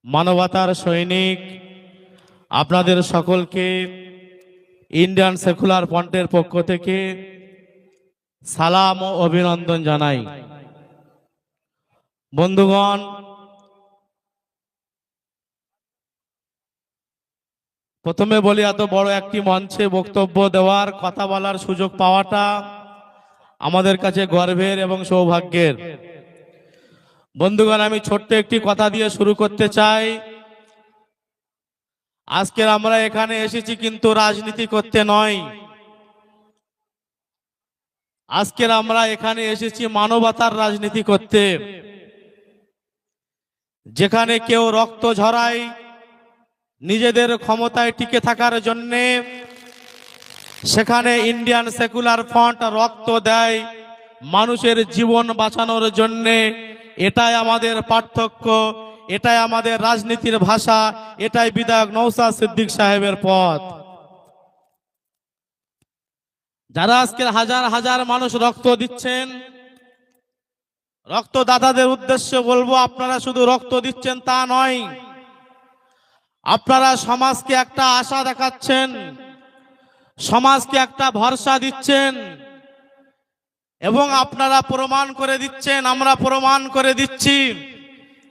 মানবতার সৈনিক আপনাদের সকলকে ইন্ডিয়ান সেকুলার ফ্রন্টের পক্ষ থেকে সালাম ও অভিনন্দন জানাই। বন্ধুগণ, প্রথমে বলি, এত বড় একটি মঞ্চে বক্তব্য দেওয়ার, কথা বলার সুযোগ পাওয়াটা আমাদের কাছে গর্বের এবং সৌভাগ্যের। বন্ধুগণ, আমি ছোট্ট একটি কথা দিয়ে শুরু করতে চাই। আজকের আমরা এখানে এসেছি কিন্তু রাজনীতি করতে নয়। আজকের আমরা এখানে এসেছি মানবতার রাজনীতি করতে। যেখানে কেউ রক্ত ঝরায় নিজেদের ক্ষমতায় টিকে থাকার জন্যে, সেখানে ইন্ডিয়ান সেকুলার ফ্রন্ট রক্ত দেয় মানুষের জীবন বাঁচানোর জন্যে। এটাই আমাদের পার্থক্য, এটাই আমাদের রাজনীতির ভাষা, এটাই বিধায়ক নওশাদ সিদ্দিক সাহেবের পথ। যারা আজকের হাজার হাজার মানুষ রক্ত দিচ্ছেন, রক্তদাতাদের উদ্দেশ্যে বলবো, আপনারা শুধু রক্ত দিচ্ছেন তা নয়, আপনারা সমাজকে একটা আশা দেখাচ্ছেন, সমাজকে একটা ভরসা দিচ্ছেন এবং আপনারা প্রমাণ করে দিচ্ছেন, আমরা প্রমাণ করে দিচ্ছি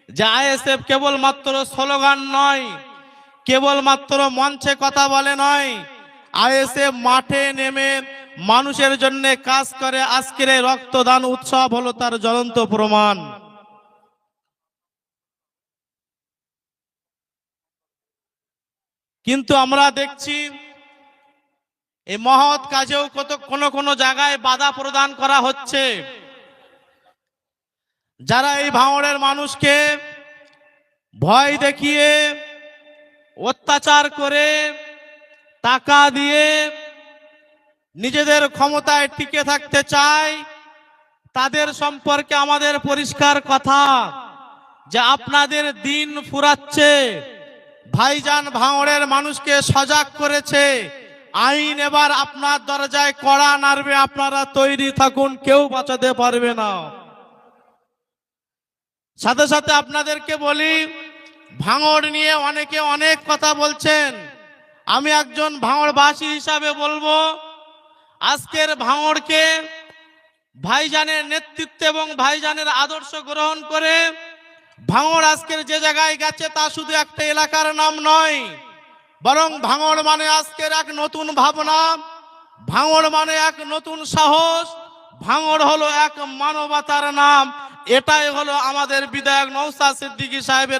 যে আইএসএফ কেবলমাত্র স্লোগান নয়, কেবলমাত্র মঞ্চে কথা বলে নয়, আইএসএফ মাঠে নেমে মানুষের জন্য কাজ করে। আজকের এই রক্তদান উৎসব হলো তার জ্বলন্ত প্রমাণ। কিন্তু আমরা দেখছি এই মহৎ কাজেও কোনো জায়গায় বাধা প্রদান করা হচ্ছে। যারা এই ভাঙড়ের মানুষকে ভয় দেখিয়ে, অত্যাচার করে, টাকা দিয়ে নিজেদের ক্ষমতায় টিকে থাকতে চায়, তাদের সম্পর্কে আমাদের পরিষ্কার কথা যে আপনাদের দিন ফুরাচ্ছে। ভাইজান ভাঙড়ের মানুষকে সজাগ করেছে, আইন এবার আপনার দরজায় কড়া নাড়বে, আপনারা তৈরি থাকুন, কেউ বাঁচাতে পারবে না। সাথে সাথে আপনাদেরকে বলি, ভাঙড় নিয়ে অনেকে অনেক কথা বলছেন। আমি একজন ভাঙড়বাসী হিসাবে বলবো, আজকের ভাঙড়কে ভাইজানের নেতৃত্বে এবং ভাইজানের আদর্শ গ্রহণ করে ভাঙড় আজকের যে জায়গায় গেছে তা শুধু একটা এলাকার নাম নয়, বরং ভাঙড় মানে আজকের এক নতুন ভাবনা, ভাঙড় মানে এক নতুন সাহস, ভাঙড় হলো এক মানবতার নাম। এটাই হলো আমাদের বিধায়ক নওশাদ সিদ্দিকী সাহেবের